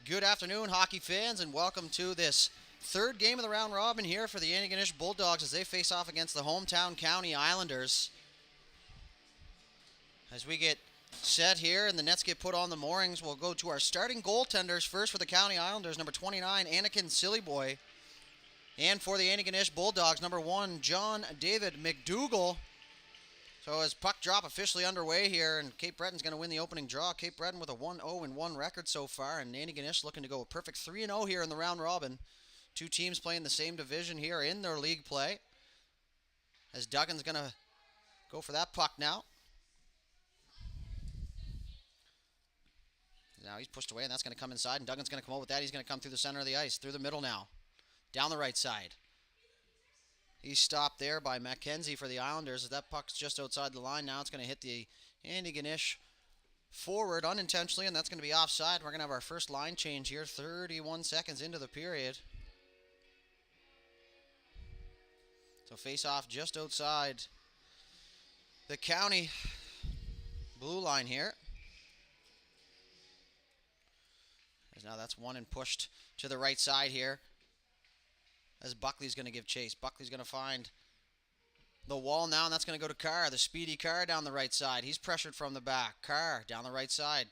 Good afternoon, hockey fans, and welcome to this third game of the round robin here for the Antigonish Bulldogs as they face off against the hometown County Islanders. As we get set here and the nets get put on the moorings, we'll go to our starting goaltenders first for the County Islanders, number 29, Anakin Sillyboy. And for the Antigonish Bulldogs, number 1, John David McDougall. So as puck drop officially underway here, and Cape Breton's going to win the opening draw. Cape Breton with a 1-0-1 record so far, and Antigonish looking to go a perfect 3-0 here in the round robin. Two teams playing the same division here in their league play. As Duggan's going to go for that puck now. Now he's pushed away, and that's going to come inside, and Duggan's going to come out with that. He's going to come through the center of the ice, through the middle now, down the right side. He's stopped there by Mackenzie for the Islanders. As that puck's just outside the line now, it's going to hit the Antigonish forward unintentionally, and that's going to be offside. We're going to have our first line change here, 31 seconds into the period. So face off just outside the County blue line here. As now that's one and pushed to the right side here. As Buckley's going to give chase. Buckley's going to find the wall now, and that's going to go to Carr, the speedy Carr down the right side. He's pressured from the back. Carr down the right side,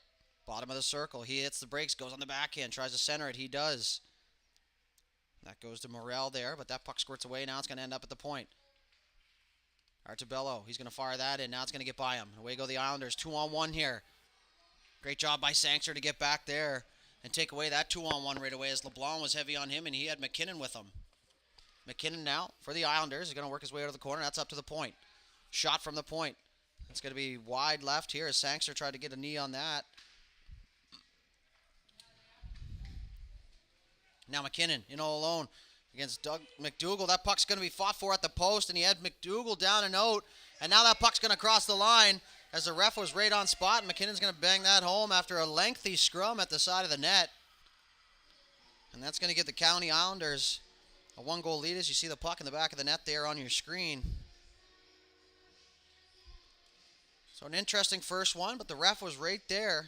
bottom of the circle. He hits the brakes, goes on the backhand, tries to center it. He does. That goes to Morrell there, but that puck squirts away. Now it's going to end up at the point. Artabello, he's going to fire that in. Now it's going to get by him. Away go the Islanders. 2-on-1 here. Great job by Sangster to get back there and take away that 2-on-1 right away, as LeBlanc was heavy on him and he had McKinnon with him. McKinnon now for the Islanders. He's going to work his way out of the corner. That's up to the point. Shot from the point. It's going to be wide left here as Sangster tried to get a knee on that. Now McKinnon in all alone against Doug McDougall. That puck's going to be fought for at the post, and he had McDougall down and out. And now that puck's going to cross the line as the ref was right on spot. And McKinnon's going to bang that home after a lengthy scrum at the side of the net. And that's going to give the County Islanders a one-goal lead as you see the puck in the back of the net there on your screen. So an interesting first one, but the ref was right there.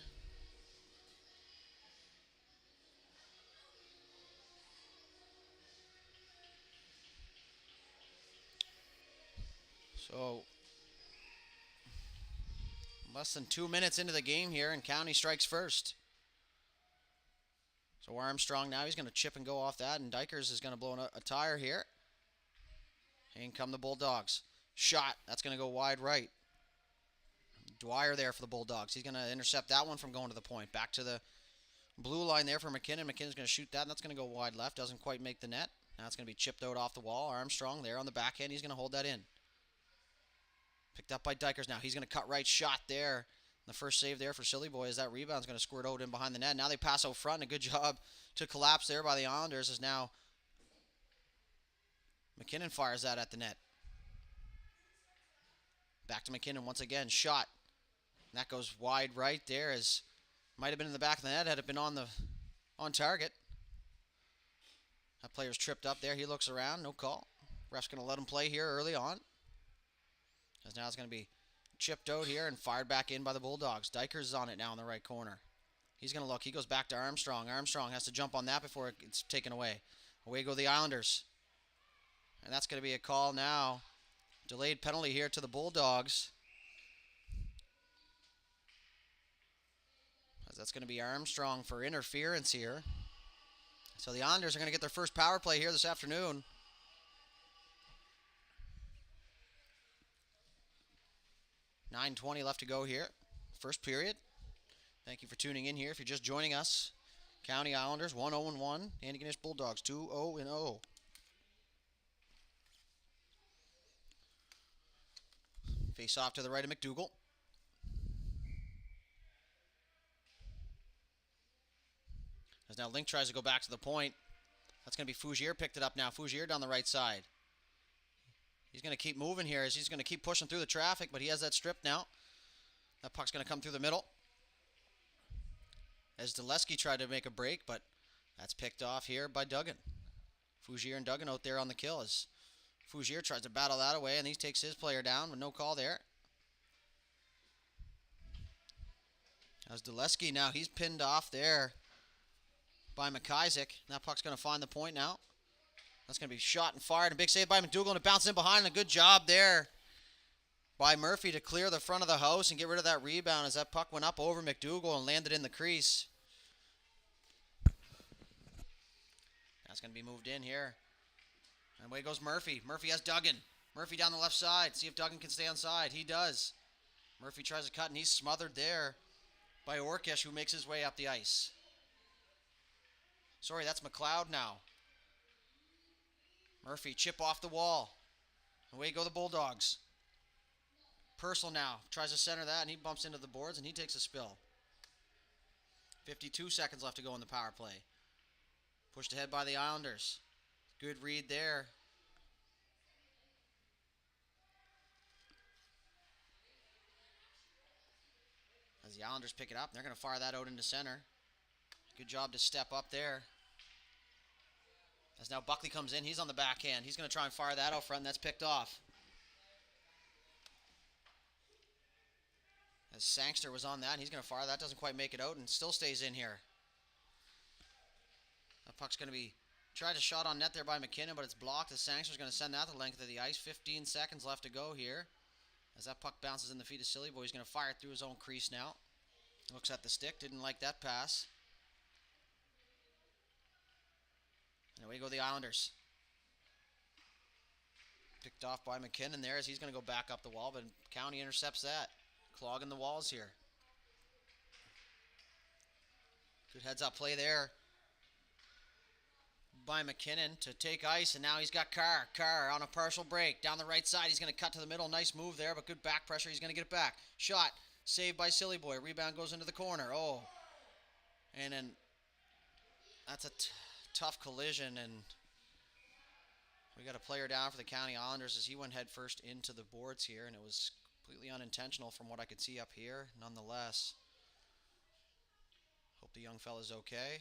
So less than 2 minutes into the game here, and County strikes first. So Armstrong now, he's going to chip and go off that, and Dykers is going to blow a tire here. And come the Bulldogs. Shot, that's going to go wide right. Dwyer there for the Bulldogs. He's going to intercept that one from going to the point. Back to the blue line there for McKinnon. McKinnon's going to shoot that, and that's going to go wide left. Doesn't quite make the net. Now it's going to be chipped out off the wall. Armstrong there on the backhand. He's going to hold that in. Picked up by Dykers now. He's going to cut right, shot there. The first save there for Sillyboy as that rebound's going to squirt out in behind the net. Now they pass out front, and a good job to collapse there by the Islanders as now McKinnon fires that at the net. Back to McKinnon once again. Shot. And that goes wide right there, as might have been in the back of the net had it been on target. That player's tripped up there. He looks around. No call. Ref's going to let him play here early on. As now it's going to be chipped out here and fired back in by the Bulldogs. Dykers is on it now in the right corner. He's going to look. He goes back to Armstrong. Armstrong has to jump on that before it gets taken away. Away go the Islanders. And that's going to be a call now. Delayed penalty here to the Bulldogs. As that's going to be Armstrong for interference here. So the Islanders are going to get their first power play here this afternoon. 9:20 left to go here. First period. Thank you for tuning in here. If you're just joining us, County Islanders 1-0-1. Antigonish Bulldogs 2-0-0. Face off to the right of McDougall. As now Link tries to go back to the point. That's going to be Fougier picked it up now. Fougier down the right side. He's going to keep moving here as he's going to keep pushing through the traffic, but he has that strip now. That puck's going to come through the middle. As Dulesky tried to make a break, but that's picked off here by Duggan. Fougier and Duggan out there on the kill as Fougier tries to battle that away, and he takes his player down with no call there. As Dulesky now, he's pinned off there by McIsaac. That puck's going to find the point now. That's going to be shot and fired. A big save by McDougall, and it bounces in behind. And a good job there by Murphy to clear the front of the house and get rid of that rebound as that puck went up over McDougall and landed in the crease. That's going to be moved in here. And away goes Murphy. Murphy has Duggan. Murphy down the left side. See if Duggan can stay on side. He does. Murphy tries to cut, and he's smothered there by Orkish, who makes his way up the ice. Sorry, that's McLeod now. Murphy, chip off the wall. Away go the Bulldogs. Purcell now tries to center that, and he bumps into the boards, and he takes a spill. 52 seconds left to go in the power play. Pushed ahead by the Islanders. Good read there. As the Islanders pick it up, they're going to fire that out into center. Good job to step up there. As now Buckley comes in, he's on the backhand. He's going to try and fire that out front, and that's picked off. As Sangster was on that, and he's going to fire. That doesn't quite make it out and still stays in here. That puck's going to be tried to shot on net there by McKinnon, but it's blocked as Sangster's going to send that the length of the ice. 15 seconds left to go here. As that puck bounces in the feet of Silly Boy, he's going to fire it through his own crease now. Looks at the stick, didn't like that pass. And away go the Islanders. Picked off by McKinnon there as he's going to go back up the wall, but County intercepts that. Clogging the walls here. Good heads-up play there by McKinnon to take ice, and now he's got Carr. Carr on a partial break. Down the right side, he's going to cut to the middle. Nice move there, but good back pressure. He's going to get it back. Shot. Saved by Silly Boy. Rebound goes into the corner. Oh. And then that's a tough collision, and we got a player down for the County Islanders as he went head first into the boards here, and it was completely unintentional from what I could see up here. Nonetheless, hope the young fella's okay.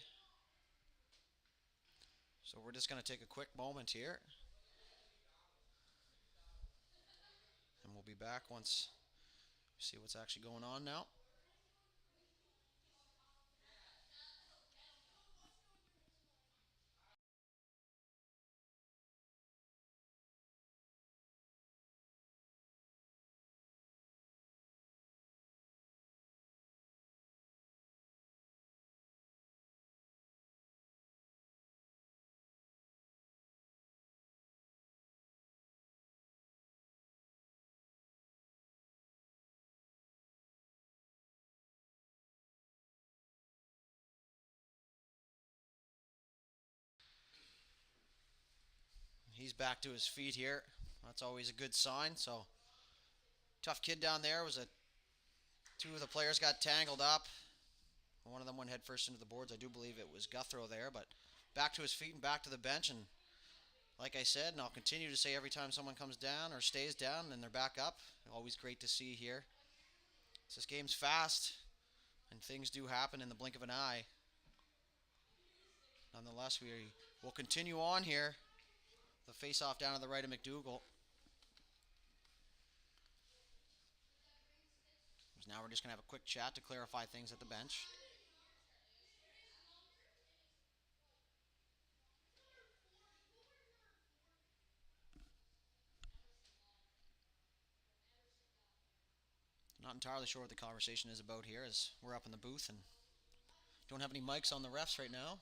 So we're just going to take a quick moment here, and we'll be back once we see what's actually going on now. He's back to his feet here. That's always a good sign. So, tough kid down there. Two of the players got tangled up. One of them went head first into the boards. I do believe it was Guthrow there, but back to his feet and back to the bench. And like I said, and I'll continue to say every time someone comes down or stays down and they're back up, always great to see here. So this game's fast, and things do happen in the blink of an eye. Nonetheless, we will continue on here. The face-off down to the right of McDougall. Now we're just going to have a quick chat to clarify things at the bench. Not entirely sure what the conversation is about here as we're up in the booth and don't have any mics on the refs right now.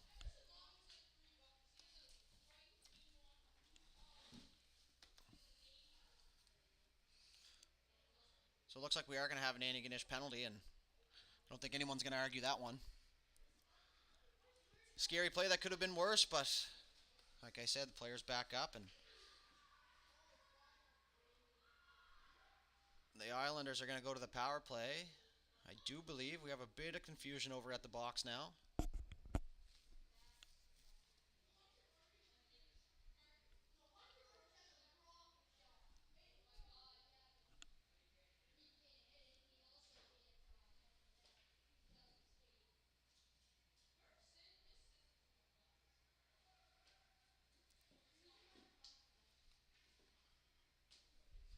So it looks like we are going to have an Antigonish penalty, and I don't think anyone's going to argue that one. Scary play that could have been worse, but like I said, the players back up, and the Islanders are going to go to the power play. I do believe we have a bit of confusion over at the box now.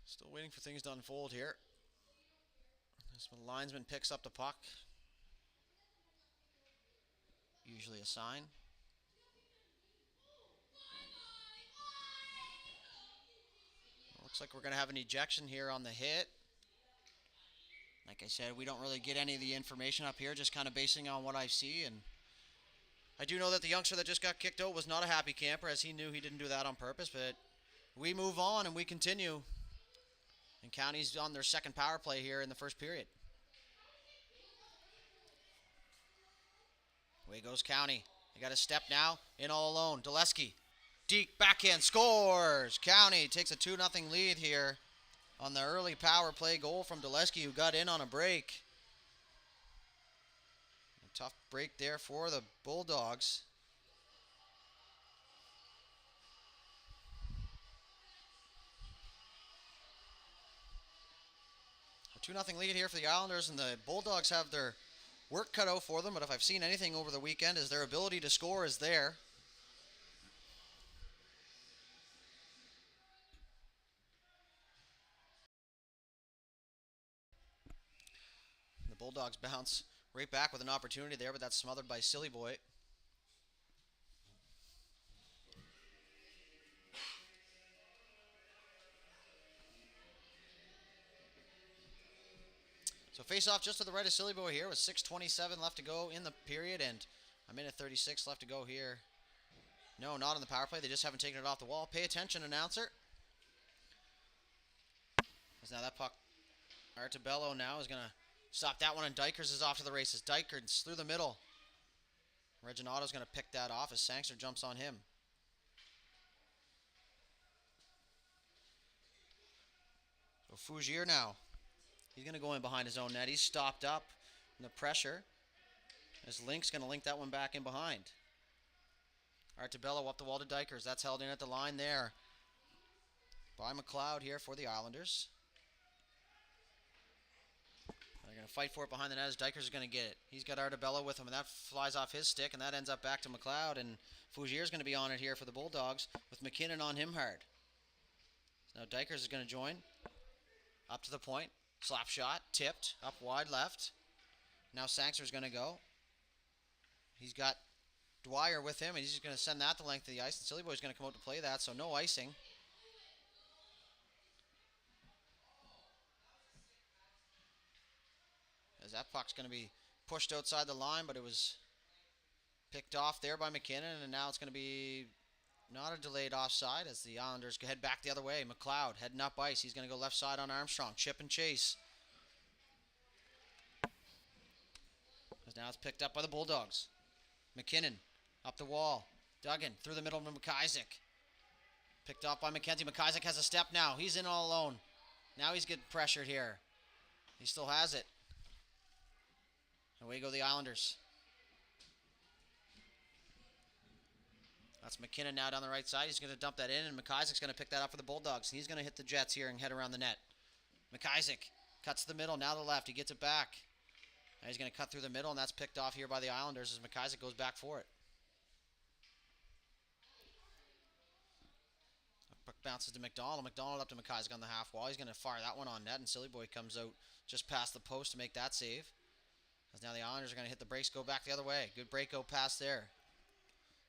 Still waiting for things to unfold here. As the linesman picks up the puck. Usually a sign. Looks like we're going to have an ejection here on the hit. Like I said, we don't really get any of the information up here, just kind of basing on what I see. And I do know that the youngster that just got kicked out was not a happy camper, as he knew he didn't do that on purpose. But we move on and we continue. And County's on their second power play here in the first period. Away goes County. They got a step now, in all alone. Dulesky, deep backhand, scores! County takes a 2-0 lead here on the early power play goal from Dulesky, who got in on a break. A tough break there for the Bulldogs. A 2-0 lead here for the Islanders, and the Bulldogs have their work cut out for them, but if I've seen anything over the weekend, is their ability to score is there. The Bulldogs bounce right back with an opportunity there, but that's smothered by Silly Boy. So face off just to the right of Silly Boy here with 6:27 left to go in the period and a minute 36 left to go here. No, not on the power play. They just haven't taken it off the wall. Pay attention, announcer. As now that puck, Artabello now is going to stop that one, and Dykers is off to the races. Dykers through the middle. Reginato's going to pick that off as Sangster jumps on him. So Fougier now. He's going to go in behind his own net. He's stopped up in the pressure. As Link's going to link that one back in behind. Artabello up the wall to Dykers. That's held in at the line there by McLeod here for the Islanders. They're going to fight for it behind the net as Dykers is going to get it. He's got Artabello with him, and that flies off his stick, and that ends up back to McLeod. And Fougier's going to be on it here for the Bulldogs with McKinnon on him hard. So now Dykers is going to join. Up to the point. Slap shot, tipped, up wide left. Now Sangster's going to go. He's got Dwyer with him, and he's just going to send that the length of the ice. And Silly Boy's going to come out to play that, so no icing. As that puck's going to be pushed outside the line, but it was picked off there by McKinnon, and now it's going to be not a delayed offside as the Islanders head back the other way. McLeod heading up ice. He's going to go left side on Armstrong. Chip and chase. As now it's picked up by the Bulldogs. McKinnon up the wall. Duggan through the middle to McIsaac. Picked up by McKenzie. McIsaac has a step now. He's in all alone. Now he's getting pressured here. He still has it. Away go the Islanders. That's McKinnon now down the right side. He's going to dump that in, and McIsaac's going to pick that up for the Bulldogs. He's going to hit the Jets here and head around the net. McIsaac cuts to the middle, now the left. He gets it back. Now he's going to cut through the middle, and that's picked off here by the Islanders as McIsaac goes back for it. Puck bounces to McDonald. McDonald up to McIsaac on the half wall. He's going to fire that one on net, and Silly Boy comes out just past the post to make that save. As now the Islanders are going to hit the brakes, go back the other way. Good breakout pass there.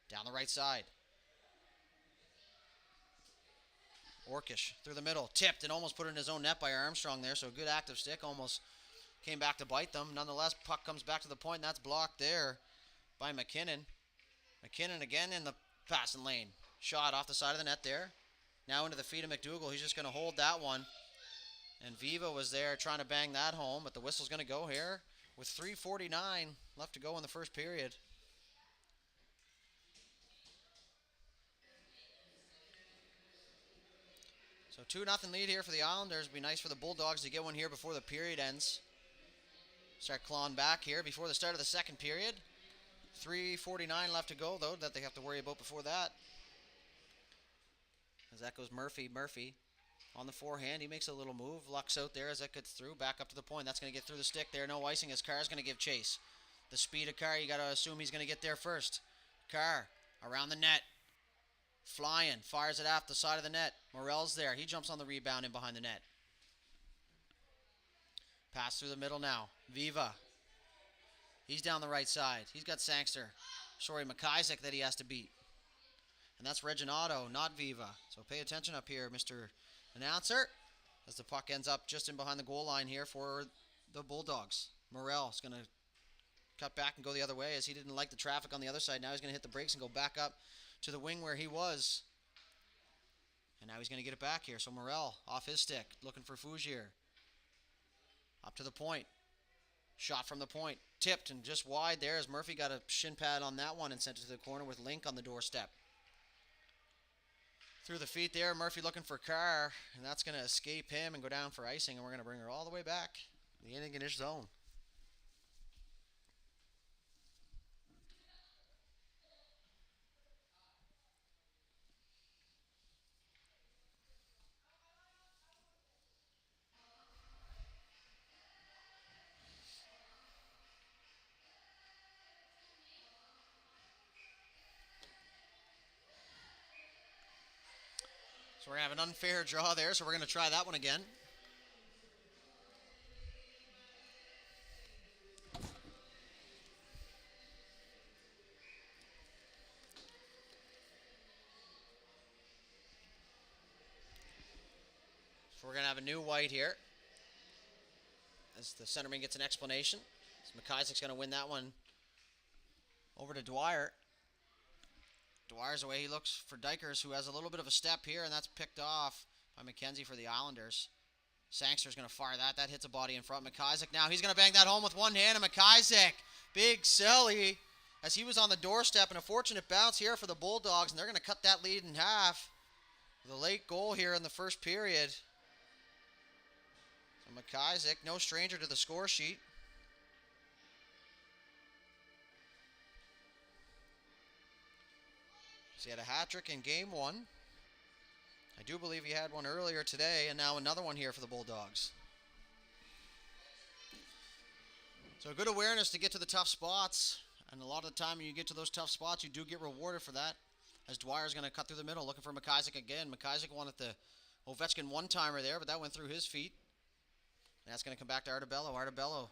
Down the right side. Orkish through the middle. Tipped and almost put it in his own net by Armstrong there. So a good active stick. Almost came back to bite them. Nonetheless, puck comes back to the point. And that's blocked there by McKinnon. McKinnon again in the passing lane. Shot off the side of the net there. Now into the feet of McDougall. He's just going to hold that one. And Viva was there trying to bang that home. But the whistle's going to go here with 3:49 left to go in the first period. So 2-0 lead here for the Islanders. It'd be nice for the Bulldogs to get one here before the period ends. Start clawing back here before the start of the second period. 3:49 left to go, though, that they have to worry about before that. As that goes Murphy. Murphy on the forehand. He makes a little move. Lucks out there as that gets through. Back up to the point. That's going to get through the stick there. No icing as Carr's going to give chase. The speed of Carr, you got to assume he's going to get there first. Carr around the net. Flying, fires it off the side of the net. Morell's there. He jumps on the rebound in behind the net. Pass through the middle now. Viva. He's down the right side. He's got Sangster. McIsaac that he has to beat. And that's Reginato, not Viva. So pay attention up here, Mr. Announcer, as the puck ends up just in behind the goal line here for the Bulldogs. Morel is going to cut back and go the other way as he didn't like the traffic on the other side. Now he's going to hit the brakes and go back up to the wing where he was. And now he's going to get it back here. So Morel off his stick, looking for Fougier. Up to the point. Shot from the point. Tipped and just wide there as Murphy got a shin pad on that one and sent it to the corner with Link on the doorstep. Through the feet there, Murphy looking for Carr, and that's going to escape him and go down for icing, and we're going to bring her all the way back. The Antigonish zone. So we're going to have an unfair draw there, so we're going to try that one again. So we're going to have a new white here as the centerman gets an explanation. So McIsaac's going to win that one over to Dwyer. Dwyer's away. He looks for Dykers, who has a little bit of a step here, and that's picked off by McKenzie for the Islanders. Sangster's going to fire that. That hits a body in front. McIsaac now. He's going to bang that home with one hand, and McIsaac, big Selly, as he was on the doorstep, and a fortunate bounce here for the Bulldogs, and they're going to cut that lead in half with a late goal here in the first period. So McIsaac, no stranger to the score sheet. He had a hat trick in game one. I do believe he had one earlier today, and now another one here for the Bulldogs. So good awareness to get to the tough spots, and a lot of the time when you get to those tough spots, you do get rewarded for that, as Dwyer's going to cut through the middle, looking for McIsaac again. McIsaac wanted the Ovechkin one-timer there, but that went through his feet. And that's going to come back to Artebello. Artebello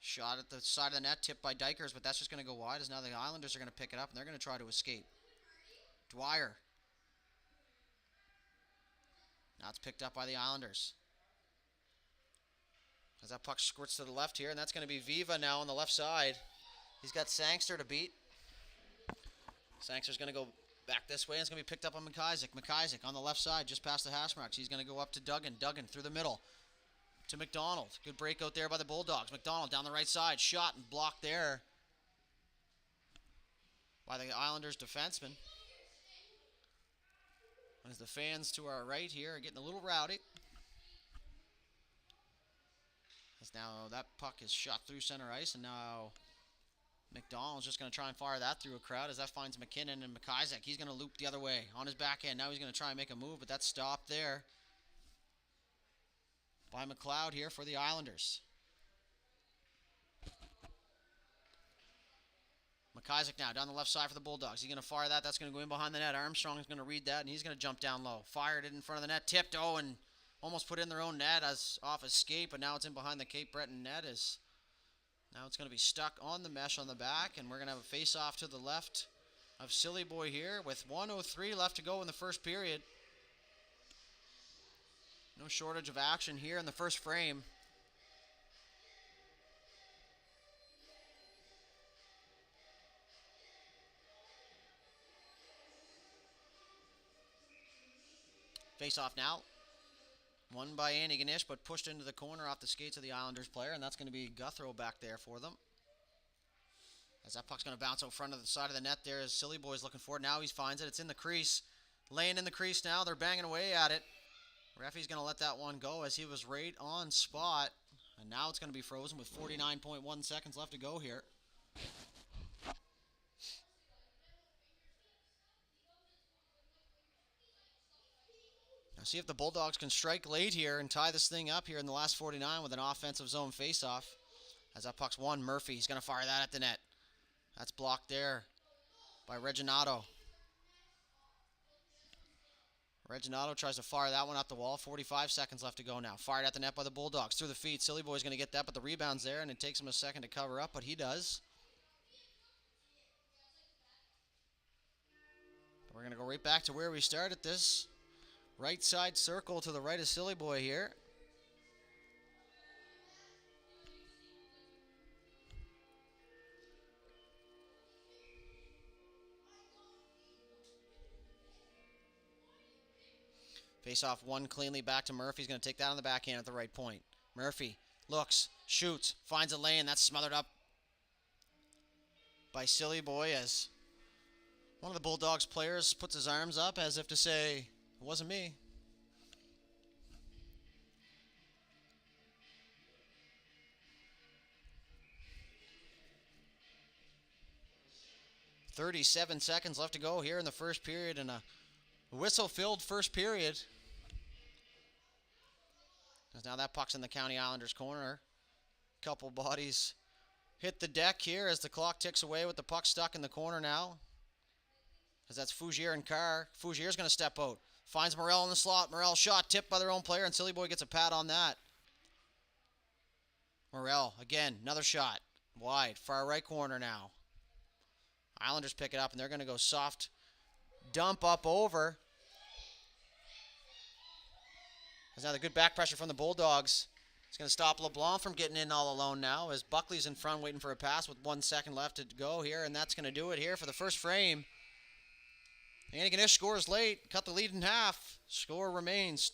shot at the side of the net, tipped by Dykers, but that's just going to go wide, as now the Islanders are going to pick it up, and they're going to try to escape. Dwyer. Now it's picked up by the Islanders. As that puck squirts to the left here, and that's going to be Viva now on the left side. He's got Sangster to beat. Sangster's going to go back this way, and it's going to be picked up on McIsaac. McIsaac on the left side, just past the hash marks. He's going to go up to Duggan. Duggan through the middle to McDonald. Good breakout there by the Bulldogs. McDonald down the right side. Shot and blocked there by the Islanders defenseman. As the fans to our right here are getting a little rowdy. As now that puck is shot through center ice, and now McDonald's just going to try and fire that through a crowd as that finds McKinnon and McIsaac. He's going to loop the other way on his backhand. Now he's going to try and make a move, but that's stopped there by McLeod here for the Islanders. McIsaac now down the left side for the Bulldogs. He's going to fire that. That's going to go in behind the net. Armstrong is going to read that, and he's going to jump down low. Fired it in front of the net. Tipped, and almost put in their own net as off escape, but now it's in behind the Cape Breton net. Now it's going to be stuck on the mesh on the back, and we're going to have a face-off to the left of Silly Boy here with 1:03 left to go in the first period. No shortage of action here in the first frame. Face off now. Won by Antigonish, but pushed into the corner off the skates of the Islanders player, and that's going to be Guthrow back there for them. As that puck's going to bounce out front of the side of the net there as Silly Boy's looking for it. Now he finds it. It's in the crease. Laying in the crease now. They're banging away at it. Referee's going to let that one go as he was right on spot. And now it's going to be frozen with 49.1 seconds left to go here. Now see if the Bulldogs can strike late here and tie this thing up here in the last 49 with an offensive zone faceoff. As that puck's won, Murphy, he's going to fire that at the net. That's blocked there by Reginato. Reginato tries to fire that one up the wall. 45 seconds left to go now. Fired at the net by the Bulldogs. Through the feet. Silly Boy's going to get that, but the rebound's there, and it takes him a second to cover up, but he does. we're going to go right back to where we started this. Right side circle to the right of Silly Boy here. Face off one cleanly back to Murphy. He's going to take that on the backhand at the right point. Murphy looks, shoots, finds a lane. That's smothered up by Silly Boy as one of the Bulldogs players puts his arms up as if to say, it wasn't me. "37 seconds left to go here in the first period, and a whistle-filled first period. As now that puck's in the County Islanders' corner. Couple bodies hit the deck here as the clock ticks away with the puck stuck in the corner now. As that's Fougere and Carr. Fougiere's going to step out. Finds Morel in the slot. Morel shot tipped by their own player, and Silly Boy gets a pat on that. Morel, again, another shot. Wide, far right corner now. Islanders pick it up, and they're going to go soft dump up over. There's now the good back pressure from the Bulldogs. It's going to stop LeBlanc from getting in all alone now as Buckley's in front waiting for a pass with 1 second left to go here, and that's going to do it here for the first frame. Antigonish scores late, cut the lead in half. Score remains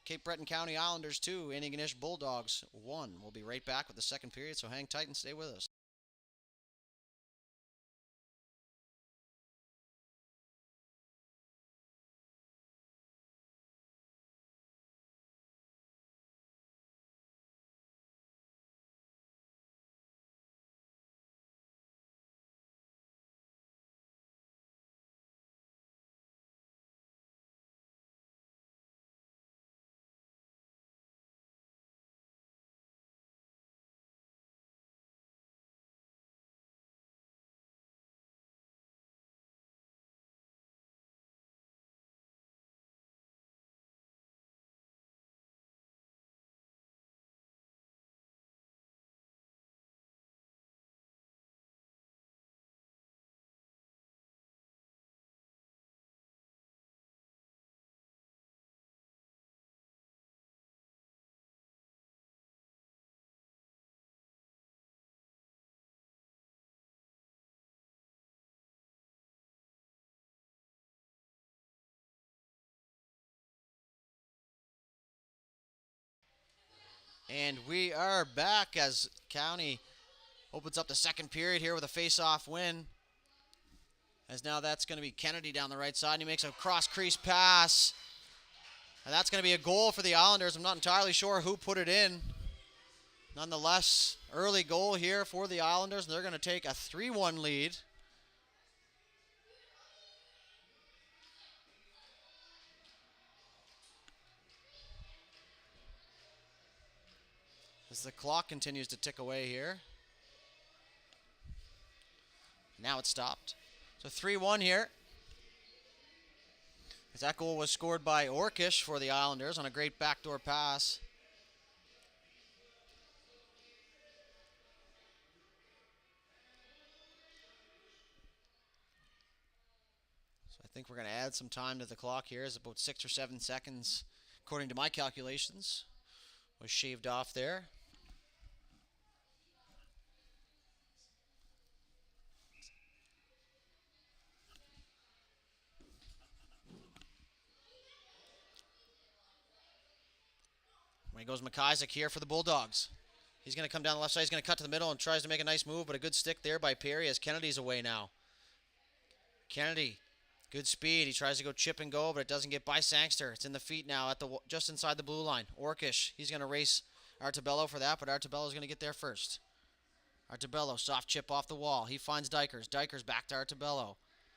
Cape Breton County Islanders 2, Antigonish Bulldogs 1. We'll be right back with the second period, so hang tight and stay with us. And we are back as County opens up the second period here with a face-off win. As now that's going to be Kennedy down the right side. And he makes a cross-crease pass. And that's going to be a goal for the Islanders. I'm not entirely sure who put it in. Nonetheless, early goal here for the Islanders. And they're going to take a 3-1 lead. As the clock continues to tick away here. Now it's stopped. So 3-1 here. As that goal was scored by Orkish for the Islanders on a great backdoor pass. So I think we're going to add some time to the clock here. It's about 6 or 7 seconds, according to my calculations, was shaved off there. When he goes McIsaac here for the Bulldogs. He's going to come down the left side. He's going to cut to the middle and tries to make a nice move, but a good stick there by Perry as Kennedy's away now. Kennedy, good speed. He tries to go chip and go, but it doesn't get by Sangster. It's in the feet now at the just inside the blue line. Orkish, he's going to race Artabello for that, but Artabello's going to get there first. Artabello, soft chip off the wall. He finds Dykers. Dykers back to Artabello.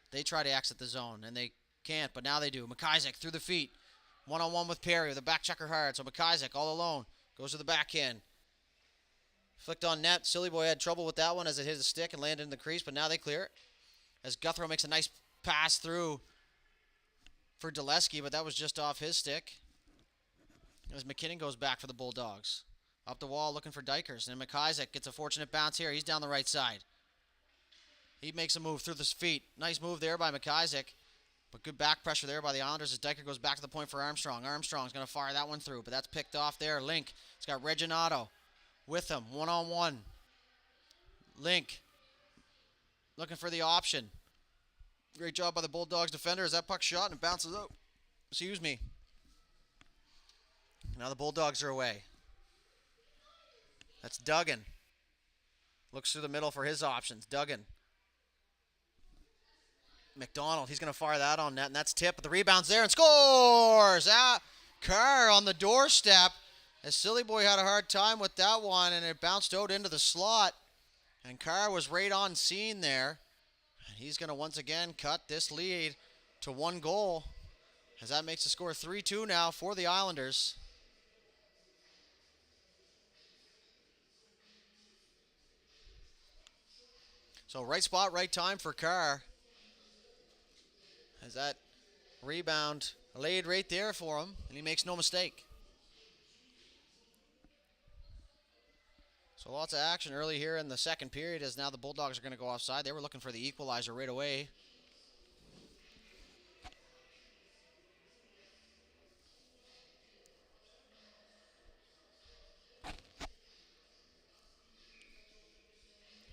They try to exit the zone, and they can't, but now they do. McIsaac through the feet. One-on-one with Perry with a back checker hard. So McIsaac all alone. Goes to the backhand. Flicked on net. Silly Boy had trouble with that one as it hit his stick and landed in the crease, but now they clear it. As Guthrow makes a nice pass through for Dulesky, but that was just off his stick. As McKinnon goes back for the Bulldogs. Up the wall looking for Dykers. And McIsaac gets a fortunate bounce here. He's down the right side. He makes a move through his feet. Nice move there by McIsaac. But good back pressure there by the Islanders as Diker goes back to the point for Armstrong. Armstrong's going to fire that one through, but that's picked off there. Link, he's got Reginato with him, one-on-one. Link, looking for the option. Great job by the Bulldogs defender as that puck shot and it bounces out. Excuse me. Now the Bulldogs are away. That's Duggan. Looks through the middle for his options. Duggan. McDonald, he's going to fire that on net, and that's tip, but the rebound's there and scores! Carr on the doorstep. As Silly Boy had a hard time with that one, and it bounced out into the slot. And Carr was right on scene there. And he's going to once again cut this lead to 1 goal, as that makes the score 3-2 now for the Islanders. So right spot, right time for Carr. As that rebound laid right there for him, and he makes no mistake. So lots of action early here in the second period as now the Bulldogs are going to go offside. They were looking for the equalizer right away.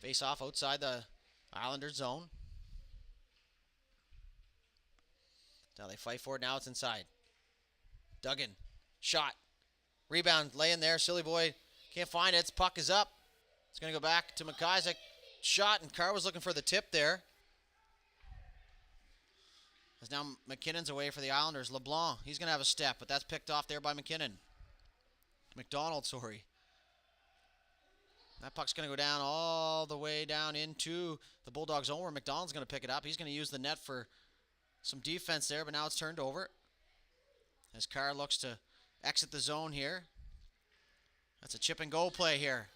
Face off outside the Islanders zone. Now they fight for it. Now it's inside. Duggan. Shot. Rebound. Laying there. Silly Boy can't find it. Its puck is up. It's going to go back to McIsaac. Shot. And Carr was looking for the tip there. As now McKinnon's away for the Islanders. LeBlanc. He's going to have a step. But that's picked off there by McKinnon. McDonald, sorry. That puck's going to go down all the way down into the Bulldogs' zone where McDonald's going to pick it up. He's going to use the net for some defense there, but now it's turned over. As Carr looks to exit the zone here. That's a chip and go play here.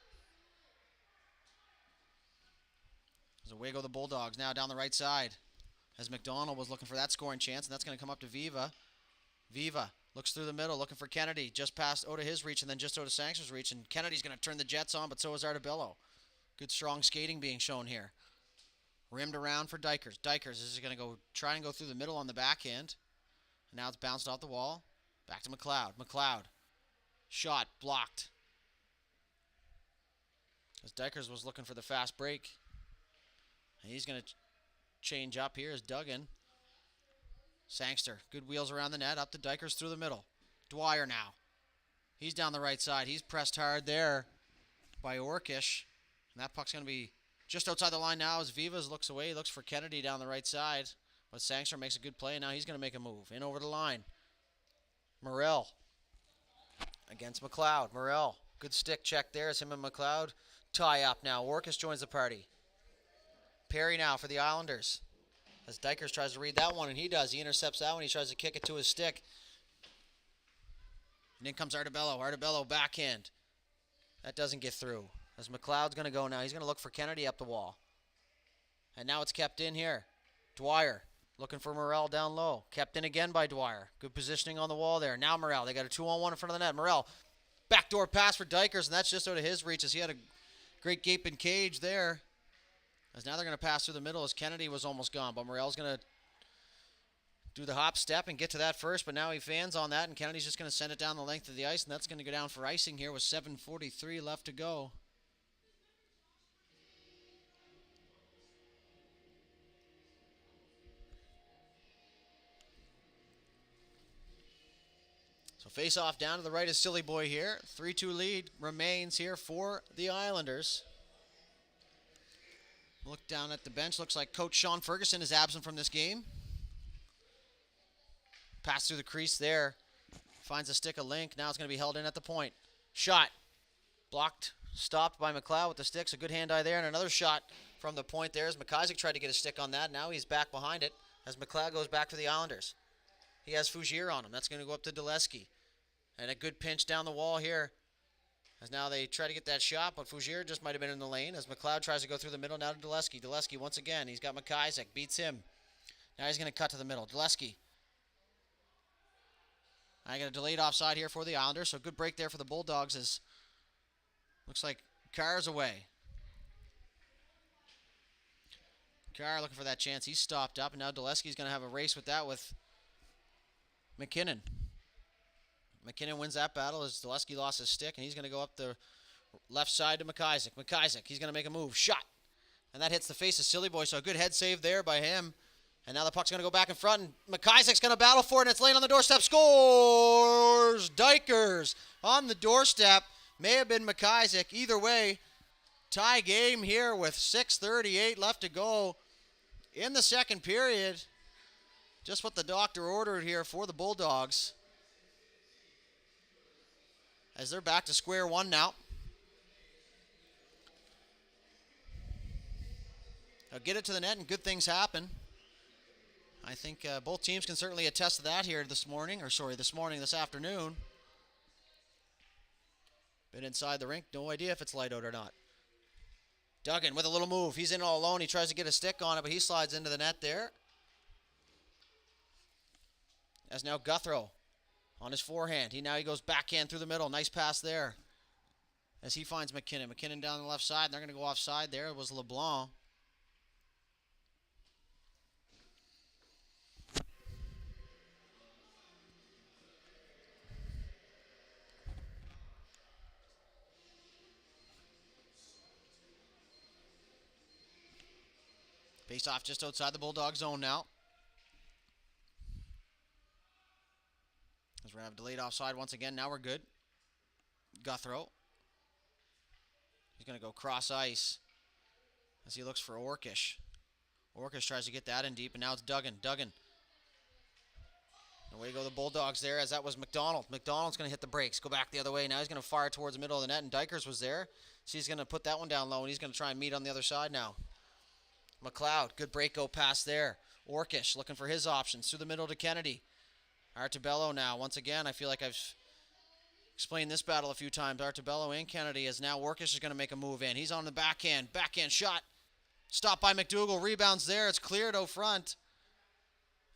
There's away go the Bulldogs now down the right side. As McDonald was looking for that scoring chance, and that's going to come up to Viva. Viva looks through the middle, looking for Kennedy. Just past out of his reach and then just out of Sangster's reach. And Kennedy's going to turn the Jets on, but so is Artabello. Good strong skating being shown here. Rimmed around for Dykers. Dykers is going to go try and go through the middle on the backhand. And now it's bounced off the wall. Back to McLeod. McLeod. Shot. Blocked. As Dykers was looking for the fast break. And he's going to change up here as Duggan. Sangster. Good wheels around the net. Up to Dykers through the middle. Dwyer now. He's down the right side. He's pressed hard there by Orkish. And that puck's going to be just outside the line now as Vivas looks away. He looks for Kennedy down the right side. But Sangster makes a good play. And now he's going to make a move. In over the line. Morrell against McLeod. Morrell. Good stick check there as him and McLeod tie up now. Orkish joins the party. Perry now for the Islanders. As Dykers tries to read that one, and he does. He intercepts that one. He tries to kick it to his stick. And in comes Artabello. Artabello backhand. That doesn't get through. As McLeod's going to go now. He's going to look for Kennedy up the wall. And now it's kept in here. Dwyer looking for Morrell down low. Kept in again by Dwyer. Good positioning on the wall there. Now Morrell. They got a 2-on-1 in front of the net. Morrell. Backdoor pass for Dykers, and that's just out of his reach as he had a great gaping cage there. As now they're going to pass through the middle as Kennedy was almost gone. But Morrell's going to do the hop step and get to that first. But now he fans on that, and Kennedy's just going to send it down the length of the ice. And that's going to go down for icing here with 7:43 left to go. So face off down to the right is Silly Boy here. 3-2 lead remains here for the Islanders. Look down at the bench. Looks like Coach Sean Ferguson is absent from this game. Pass through the crease there. Finds a stick of Link. Now it's going to be held in at the point. Shot. Blocked. Stopped by McLeod with the sticks. A good hand-eye there. And another shot from the point there as McIsaac tried to get a stick on that. Now he's back behind it as McLeod goes back to the Islanders. He has Fougere on him. That's going to go up to Dulesky. And a good pinch down the wall here. As now they try to get that shot, but Fougere just might have been in the lane as McLeod tries to go through the middle now to Dulesky. Dulesky once again. He's got McIsaac. Beats him. Now he's going to cut to the middle. Dulesky. I got a delayed offside here for the Islanders. So good break there for the Bulldogs as looks like Carr's away. Carr looking for that chance. He's stopped up, and now Dulesky's going to have a race with that with McKinnon. McKinnon wins that battle as Dulesky lost his stick, and he's going to go up the left side to McIsaac. McIsaac, he's going to make a move. Shot. And that hits the face of Silly Boy, so a good head save there by him. And now the puck's going to go back in front, and McIsaac's going to battle for it, and it's laying on the doorstep. Scores! Dykers on the doorstep. May have been McIsaac. Either way, tie game here with 6:38 left to go in the second period. Just what the doctor ordered here for the Bulldogs, as they're back to square one now. They'll get it to the net and good things happen. I think both teams can certainly attest to that here this afternoon. Been inside the rink, no idea if it's light out or not. Duggan with a little move. He's in all alone. He tries to get a stick on it, but he slides into the net there. As now Guthrow on his forehand. He goes backhand through the middle. Nice pass there. As he finds McKinnon. McKinnon down the left side. And they're going to go offside there. It was LeBlanc. Face off just outside the Bulldog zone now. As we're going to have delayed offside once again. Now we're good. Guthrow. He's going to go cross ice as he looks for Orkish. Orkish tries to get that in deep, and now it's Duggan. Duggan. Away go the Bulldogs there, as that was McDonald. McDonald's going to hit the brakes, go back the other way. Now he's going to fire towards the middle of the net, and Dykers was there. So he's going to put that one down low, and he's going to try and meet on the other side now. McLeod, good break-go pass there. Orkish looking for his options through the middle to Kennedy. Artebello now. Once again, I feel like I've explained this battle a few times. Artebello and Kennedy, as now Orkish is going to make a move in. He's on the backhand. Backhand shot. Stopped by McDougall. Rebounds there. It's cleared out front.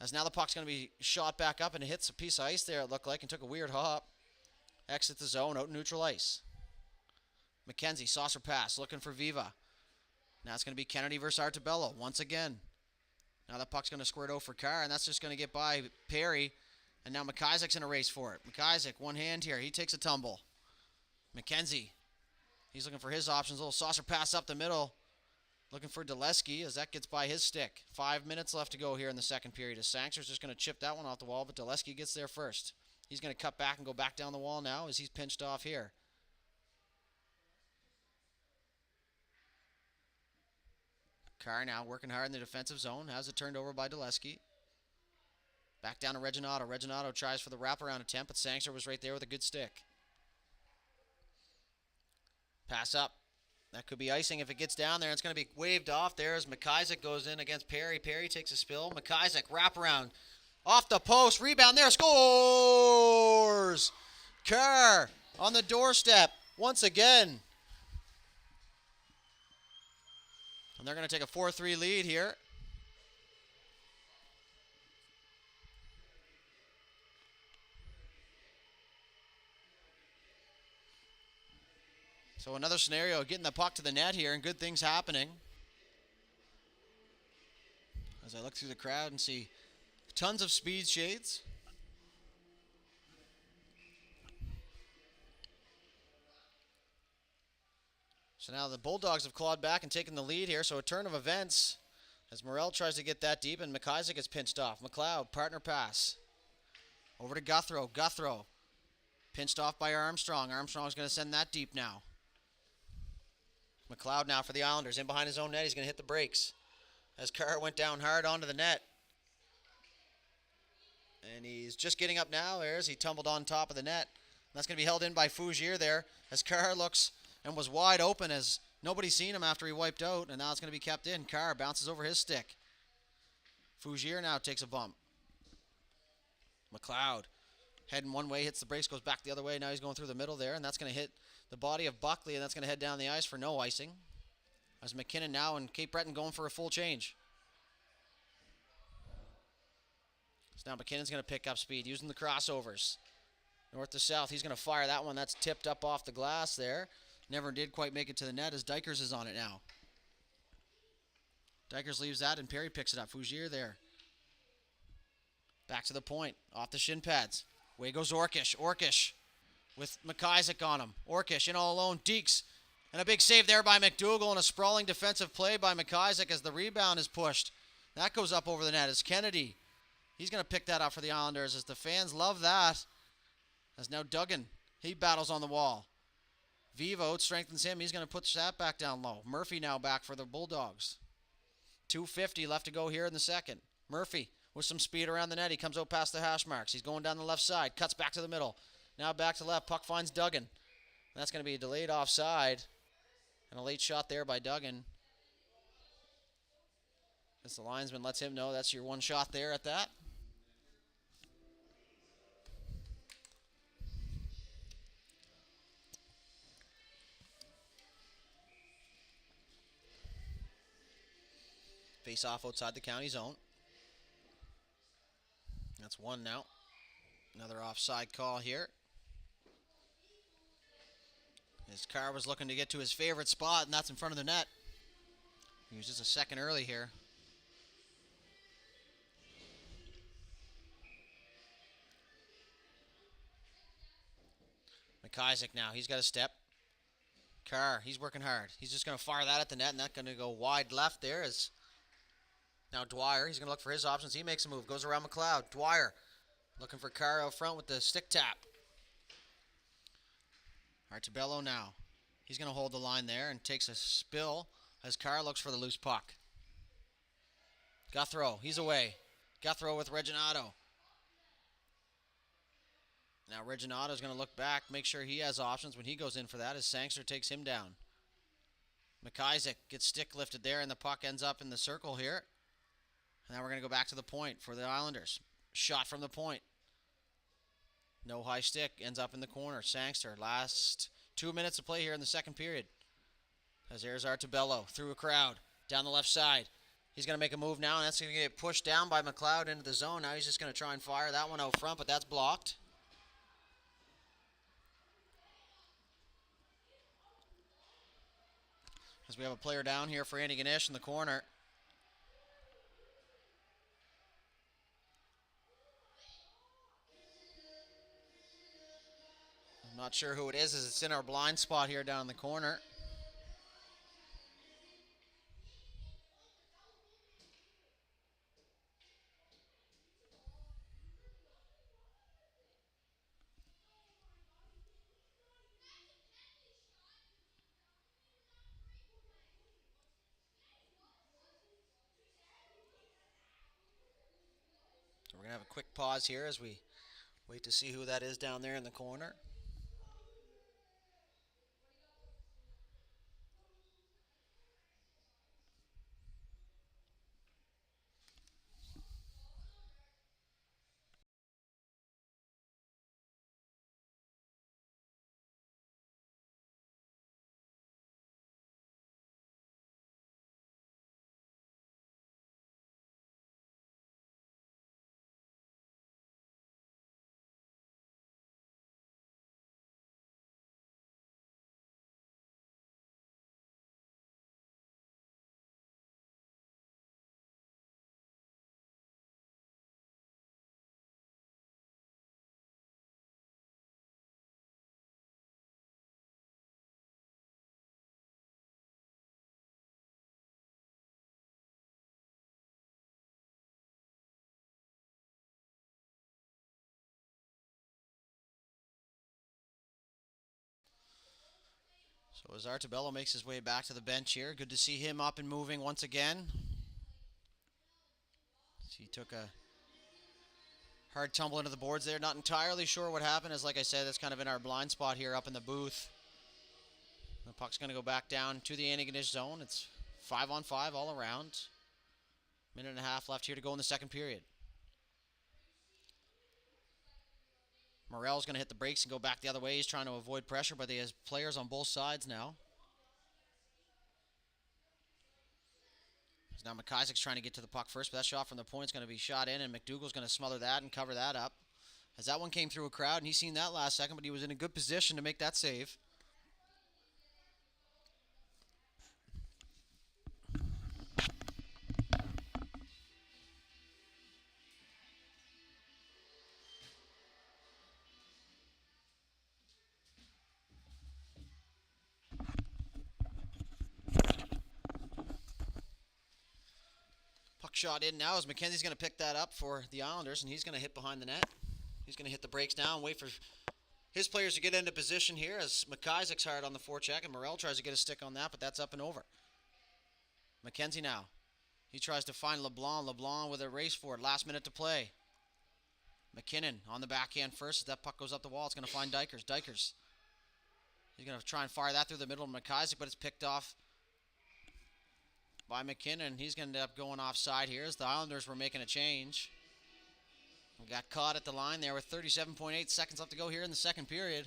As now the puck's going to be shot back up, and it hits a piece of ice there, it looked like, and took a weird hop. Exit the zone out in neutral ice. McKenzie, saucer pass, looking for Viva. Now it's going to be Kennedy versus Artebello once again. Now the puck's going to squirt out for Carr, and that's just going to get by Perry. And now McIsaac's in a race for it. McIsaac, one hand here. He takes a tumble. McKenzie, he's looking for his options. A little saucer pass up the middle. Looking for Dulesky as that gets by his stick. 5 minutes left to go here in the second period. As Sankster's just going to chip that one off the wall, but Dulesky gets there first. He's going to cut back and go back down the wall now as he's pinched off here. Carr now working hard in the defensive zone. Has it turned over by Dulesky. Back down to Reginato. Reginato tries for the wraparound attempt, but Sankster was right there with a good stick. Pass up. That could be icing if it gets down there. It's going to be waved off there as McIsaac goes in against Perry. Perry takes a spill. McIsaac wraparound. Off the post. Rebound there. Scores! Carr on the doorstep once again. And they're going to take a 4-3 lead here. So another scenario, getting the puck to the net here and good things happening. As I look through the crowd and see tons of speed shades. So now the Bulldogs have clawed back and taken the lead here. So a turn of events as Morrell tries to get that deep and McIsaac gets pinched off. McLeod, partner pass. Over to Guthrow. Guthrow pinched off by Armstrong. Armstrong's going to send that deep now. McLeod now for the Islanders. In behind his own net. He's going to hit the brakes. As Carr went down hard onto the net. And he's just getting up now. There's he tumbled on top of the net. And that's going to be held in by Fougier there. As Carr looks and was wide open as nobody's seen him after he wiped out. And now it's going to be kept in. Carr bounces over his stick. Fougier now takes a bump. McLeod heading one way, hits the brakes, goes back the other way. Now he's going through the middle there, and that's going to hit the body of Buckley, and that's going to head down the ice for no icing. As McKinnon now and Cape Breton going for a full change. So now McKinnon's going to pick up speed, using the crossovers. North to south, he's going to fire that one. That's tipped up off the glass there. Never did quite make it to the net as Dykers is on it now. Dykers leaves that, and Perry picks it up. Fougier there. Back to the point. Off the shin pads. Away goes Orkish. Orkish with McIsaac on him. Orkish in all alone. Deeks. And a big save there by McDougall, and a sprawling defensive play by McIsaac as the rebound is pushed. That goes up over the net as Kennedy. He's going to pick that up for the Islanders as the fans love that. As now Duggan. He battles on the wall. Vivo strengthens him. He's going to put that back down low. Murphy now back for the Bulldogs. 2:50 left to go here in the second. Murphy with some speed around the net. He comes out past the hash marks. He's going down the left side. Cuts back to the middle. Now back to left. Puck finds Duggan. And that's going to be a delayed offside. And a late shot there by Duggan. As the linesman lets him know that's your one shot there at that. Face off outside the county zone. That's one now. Another offside call here. His car was looking to get to his favorite spot, and that's in front of the net. He was just a second early here. McIsaac now. He's got a step. Carr, he's working hard. He's just going to fire that at the net, and that's going to go wide left there. As now Dwyer, he's going to look for his options. He makes a move. Goes around McLeod. Dwyer looking for Carr out front with the stick tap. Artabello now. He's going to hold the line there and takes a spill as Carr looks for the loose puck. Guthrow, he's away. Guthrow with Reginato. Now Reginato's going to look back, make sure he has options when he goes in for that as Sangster takes him down. McIsaac gets stick lifted there, and the puck ends up in the circle here. And now we're going to go back to the point for the Islanders. Shot from the point. No high stick, ends up in the corner. Sangster, last 2 minutes to play here in the second period. As there's Artabello through a crowd, down the left side. He's going to make a move now, and that's going to get pushed down by McLeod into the zone. Now he's just going to try and fire that one out front, but that's blocked. As we have a player down here for Antigonish in the corner. I'm not sure who it is as it's in our blind spot here down in the corner. We're going to have a quick pause here as we wait to see who that is down there in the corner. So as Artabello makes his way back to the bench here, good to see him up and moving once again. He took a hard tumble into the boards there. Not entirely sure what happened, as like I said, that's kind of in our blind spot here up in the booth. The puck's going to go back down to the Antigonish zone. It's 5-on-5 all around. Minute and a half left here to go in the second period. Morel's going to hit the brakes and go back the other way. He's trying to avoid pressure, but he has players on both sides now. So now McIsaac's trying to get to the puck first, but that shot from the point is going to be shot in, and McDougall's going to smother that and cover that up. As that one came through a crowd, and he's seen that last second, but he was in a good position to make that save. shot in now as McKenzie's going to pick that up for the Islanders, and he's going to hit behind the net. He's going to hit the brakes now and wait for his players to get into position here as McIsaac's hard on the forecheck, and Morrell tries to get a stick on that, but that's up and over. McKenzie now. He tries to find LeBlanc. LeBlanc with a race for it. Last minute to play. McKinnon on the backhand first. As that puck goes up the wall, it's going to find Dykers. Dykers. He's going to try and fire that through the middle of McIsaac, but it's picked off by McKinnon. He's going to end up going offside here as the Islanders were making a change. We got caught at the line there with 37.8 seconds left to go here in the second period.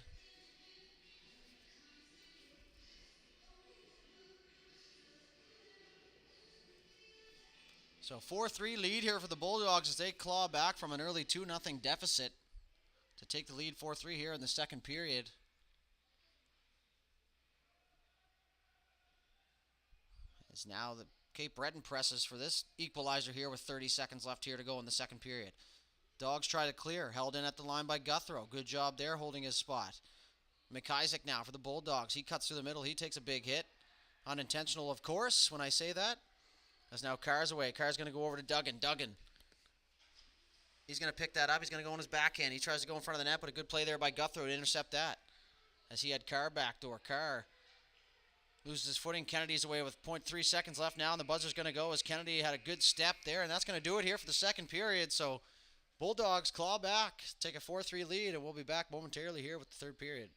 So 4-3 lead here for the Bulldogs as they claw back from an early 2-0 deficit to take the lead 4-3 here in the second period. As now the Cape Breton presses for this equalizer here with 30 seconds left here to go in the second period. Dogs try to clear, held in at the line by Guthrow. Good job there holding his spot. McIsaac now for the Bulldogs. He cuts through the middle. He takes a big hit. Unintentional, of course, when I say that. As now Carr's away. Carr's going to go over to Duggan. Duggan. He's going to pick that up. He's going to go on his backhand. He tries to go in front of the net, but a good play there by Guthrow to intercept that. As he had Carr backdoor. Carr loses his footing. Kennedy's away with 0.3 seconds left now, and the buzzer's going to go as Kennedy had a good step there, and that's going to do it here for the second period. So Bulldogs claw back, take a 4-3 lead, and we'll be back momentarily here with the third period.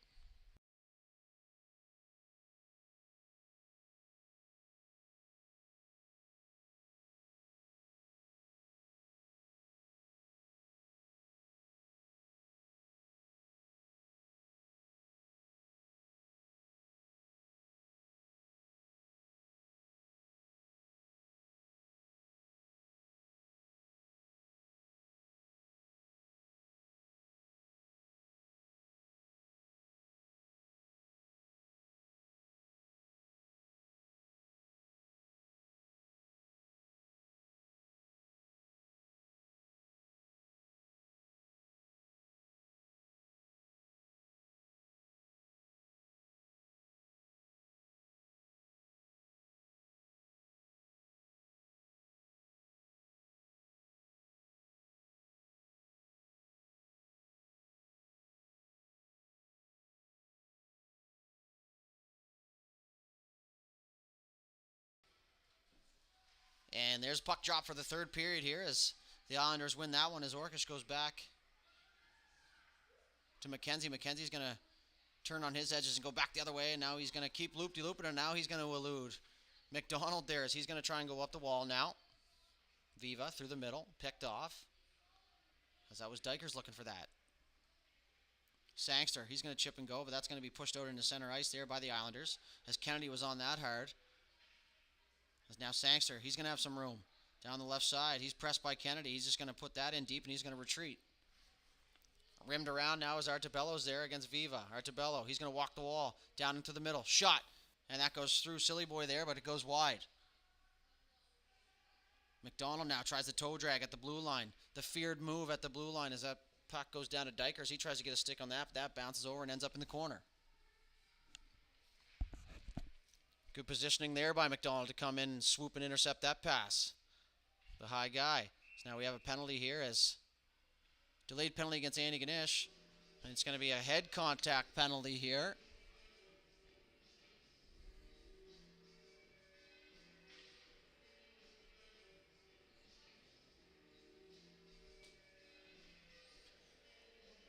And there's puck drop for the third period here as the Islanders win that one as Orkish goes back to McKenzie. McKenzie's going to turn on his edges and go back the other way, and now he's going to keep loop-de-looping, and now he's going to elude McDonald there as he's going to try and go up the wall now. Viva through the middle, picked off, as that was Dykers looking for that. Sangster, he's going to chip and go, but that's going to be pushed out into center ice there by the Islanders as Kennedy was on that hard. As now Sangster, he's going to have some room down the left side. He's pressed by Kennedy. He's just going to put that in deep, and he's going to retreat. Rimmed around now as Artebello's there against Viva. Artebello, he's going to walk the wall down into the middle. Shot, and that goes through Silly Boy there, but it goes wide. McDonald now tries the toe drag at the blue line. The feared move at the blue line as that puck goes down to Dykers. He tries to get a stick on that, but that bounces over and ends up in the corner. Good positioning there by McDonald to come in and swoop and intercept that pass. The high guy. So now we have a penalty here as delayed penalty against Antigonish. And it's going to be a head contact penalty here.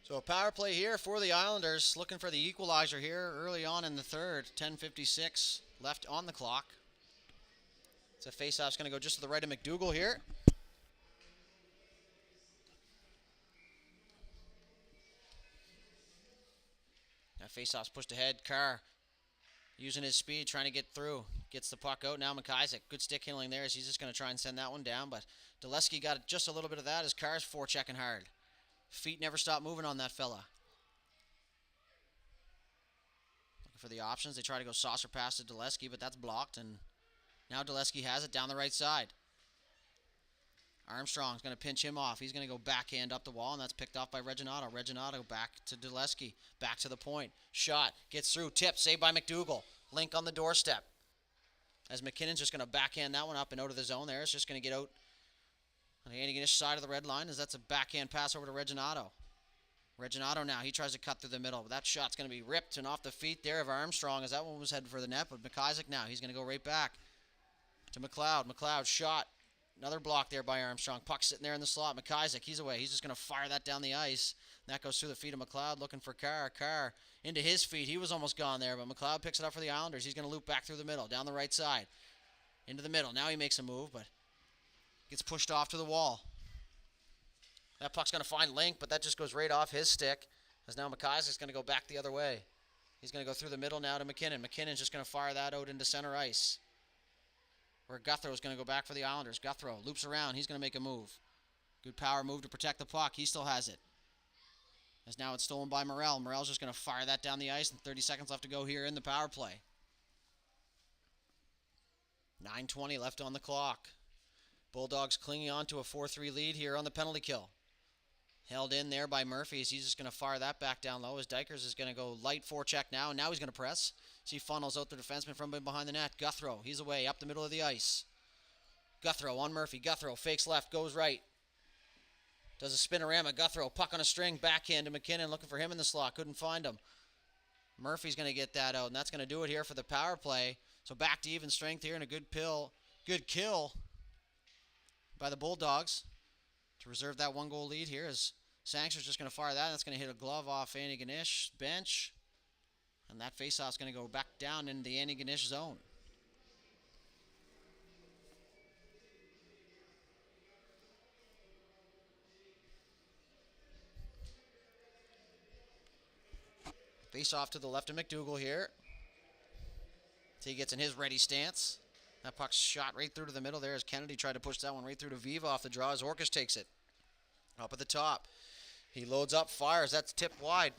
So a power play here for the Islanders, looking for the equalizer here early on in the third. 10:56 left on the clock. It's a face-off's going to go just to the right of McDougall here. That face-off's pushed ahead. Carr using his speed, trying to get through. Gets the puck out. Now McIsaac, good stick handling there as he's just going to try and send that one down. But Dulesky got just a little bit of that as Carr's forechecking hard. Feet never stop moving on that fella. Looking for the options. They try to go saucer pass to Dulesky, but that's blocked. And now Dulesky has it down the right side. Armstrong's going to pinch him off. He's going to go backhand up the wall, and that's picked off by Reginato. Reginato back to Dulesky. Back to the point. Shot. Gets through. Tip. Saved by McDougall. Link on the doorstep. As McKinnon's just going to backhand that one up and out of the zone there. It's just going to get out On the Antigonish side of the red line, as that's a backhand pass over to Reginato. Reginato now, he tries to cut through the middle, but that shot's going to be ripped and off the feet there of Armstrong, as that one was headed for the net, but McIsaac now, he's going to go right back to McLeod. McLeod shot. Another block there by Armstrong. Puck sitting there in the slot. McIsaac, he's away. He's just going to fire that down the ice. And that goes through the feet of McLeod, looking for Carr. Carr into his feet. He was almost gone there, but McLeod picks it up for the Islanders. He's going to loop back through the middle, down the right side. Into the middle. Now he makes a move, but gets pushed off to the wall. That puck's going to find Link, but that just goes right off his stick, as now McIsaac's going to go back the other way. He's going to go through the middle now to McKinnon. McKinnon's just going to fire that out into center ice, where Guthrow's going to go back for the Islanders. Guthrow loops around. He's going to make a move. Good power move to protect the puck. He still has it. As now it's stolen by Morrell. Morrell's just going to fire that down the ice, and 30 seconds left to go here in the power play. 9:20 left on the clock. Bulldogs clinging on to a 4-3 lead here on the penalty kill. Held in there by Murphy, as he's just going to fire that back down low, as Dykers is going to go light forecheck now, and now he's going to press. He funnels out the defenseman from behind the net. Guthrow, he's away, up the middle of the ice. Guthrow on Murphy. Guthrow fakes left, goes right. Does a spinorama. Guthrow, puck on a string, backhand to McKinnon, looking for him in the slot. Couldn't find him. Murphy's going to get that out, and that's going to do it here for the power play. So back to even strength here, and a good kill by the Bulldogs to reserve that one-goal lead here, as Sangster's just going to fire that. That's going to hit a glove off Antigonish bench. And that faceoff's going to go back down into the Antigonish zone. Face-off to the left of McDougall here. So he gets in his ready stance. That puck's shot right through to the middle there, as Kennedy tried to push that one right through to Viva off the draw, as Orkish takes it. Up at the top. He loads up, fires. That's tipped wide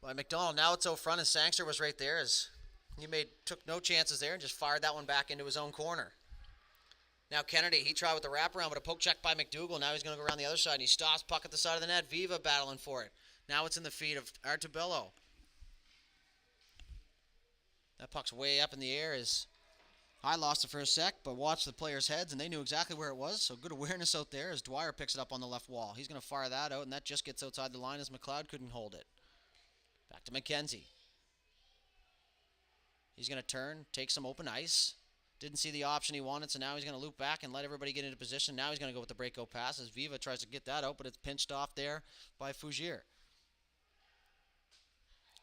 by McDonald. Now it's out front, and Sangster was right there, as he took no chances there and just fired that one back into his own corner. Now Kennedy, he tried with the wraparound, but a poke check by McDougall. Now he's going to go around the other side, and he stops, puck at the side of the net. Viva battling for it. Now it's in the feet of Artubello. That puck's way up in the air, as I lost it for a sec, but watched the players' heads, and they knew exactly where it was, so good awareness out there, as Dwyer picks it up on the left wall. He's going to fire that out, and that just gets outside the line, as McLeod couldn't hold it. Back to McKenzie. He's going to turn, take some open ice. Didn't see the option he wanted, so now he's going to loop back and let everybody get into position. Now he's going to go with the breakout pass, as Viva tries to get that out, but it's pinched off there by Fougere.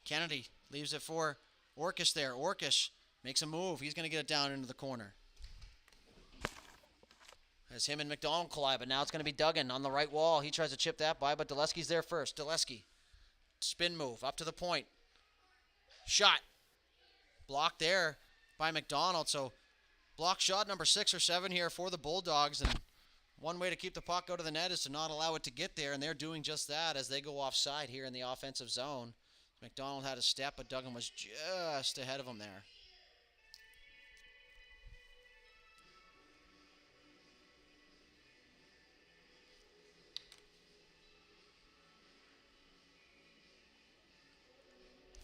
Kennedy leaves it for Orkish there. Orkish makes a move. He's going to get it down into the corner. As him and McDonald collide, but now it's going to be Duggan on the right wall. He tries to chip that by, but Dulesky's there first. Dulesky, spin move, up to the point. Shot. Blocked there by McDonald. So block shot number 6 or 7 here for the Bulldogs. And one way to keep the puck out of the net is to not allow it to get there, and they're doing just that as they go offside here in the offensive zone. McDonald had a step, but Duggan was just ahead of him there.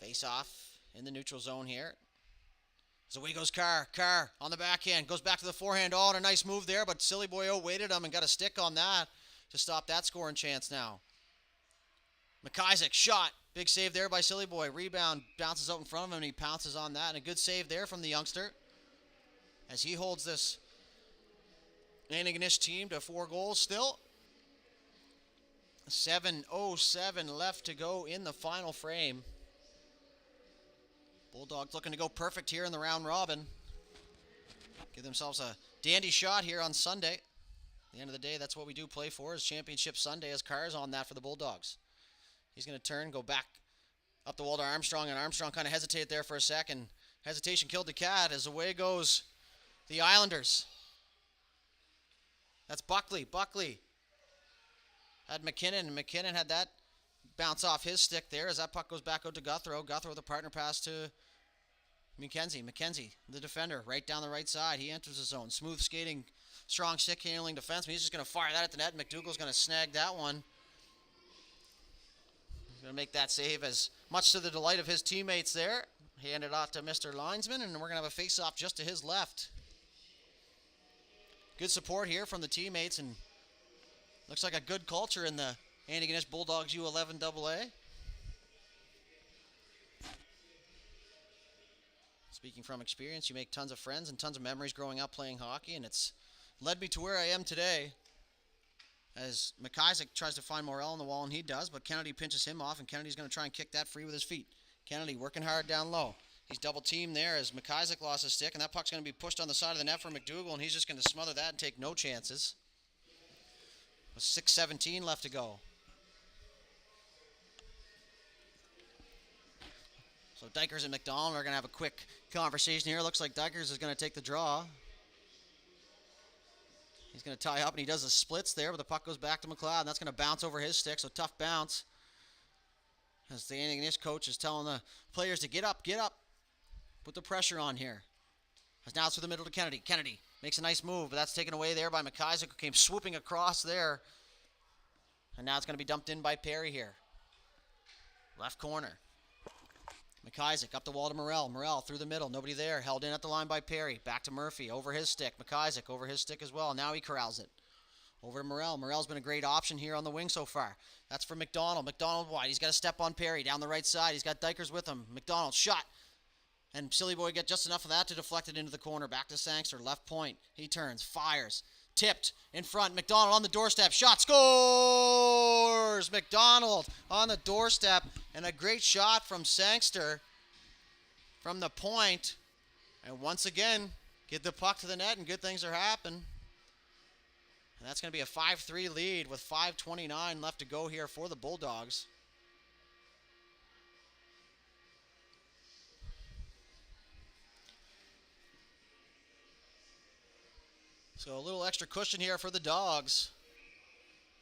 Face off in the neutral zone here. So away goes Carr. Carr on the backhand. Goes back to the forehand. Oh, and a nice move there, but Silly Boy outweighted him and got a stick on that to stop that scoring chance now. McIsaac, shot. Big save there by Silly Boy. Rebound, bounces out in front of him, and he pounces on that. And a good save there from the youngster, as he holds this Antigonish team to 4 goals still. 7:07 left to go in the final frame. Bulldogs looking to go perfect here in the round robin. Give themselves a dandy shot here on Sunday. At the end of the day, that's what we do play for, is Championship Sunday, as Carr's on that for the Bulldogs. He's going to turn, go back up the wall to Armstrong, and Armstrong kind of hesitated there for a second. Hesitation killed the cat, as away goes the Islanders. That's Buckley. Buckley had McKinnon, and McKinnon had that bounce off his stick there, as that puck goes back out to Guthrow. Guthrow with a partner pass to McKenzie. McKenzie, the defender, right down the right side. He enters the zone. Smooth skating, strong stick handling defenseman. He's just going to fire that at the net, and McDougall's going to snag that one. Going to make that save, as much to the delight of his teammates there. Hand it off to Mr. Linesman, and we're going to have a face-off just to his left. good support here from the teammates, and looks like a good culture in the Antigonish Bulldogs U11AA. Speaking from experience, you make tons of friends and tons of memories growing up playing hockey, and it's led me to where I am today. As McIsaac tries to find Morel on the wall, and he does, but Kennedy pinches him off, and Kennedy's going to try and kick that free with his feet. Kennedy working hard down low. He's double teamed there as McIsaac lost his stick, and that puck's going to be pushed on the side of the net for McDougal, and he's just going to smother that and take no chances. With 6:17 left to go. So Dykers and McDonald are going to have a quick conversation here. Looks like Dykers is going to take the draw. He's going to tie up, and he does the splits there, but the puck goes back to McLeod, and that's going to bounce over his stick, so tough bounce. As the Antigonish coach is telling the players to get up, put the pressure on here. As now it's through the middle to Kennedy. Kennedy makes a nice move, but that's taken away there by McIsaac, who came swooping across there. And now it's going to be dumped in by Perry here. Left corner. McIsaac up the wall to Morel. Morel through the middle. Nobody there. Held in at the line by Perry. Back to Murphy. Over his stick. McIsaac over his stick as well. Now he corrals it. Over to Morel. Morel's been a great option here on the wing so far. That's for McDonald. McDonald wide. He's got to step on Perry down the right side. He's got Dykers with him. McDonald shot. And Silly Boy get just enough of that to deflect it into the corner. Back to Sangster. Left point. He turns. Fires. Tipped in front. McDonald on the doorstep. Shot. Scores! McDonald on the doorstep. And a great shot from Sangster from the point. And once again, get the puck to the net and good things are happening. And that's going to be a 5-3 lead with 5:29 left to go here for the Bulldogs. So a little extra cushion here for the Dogs.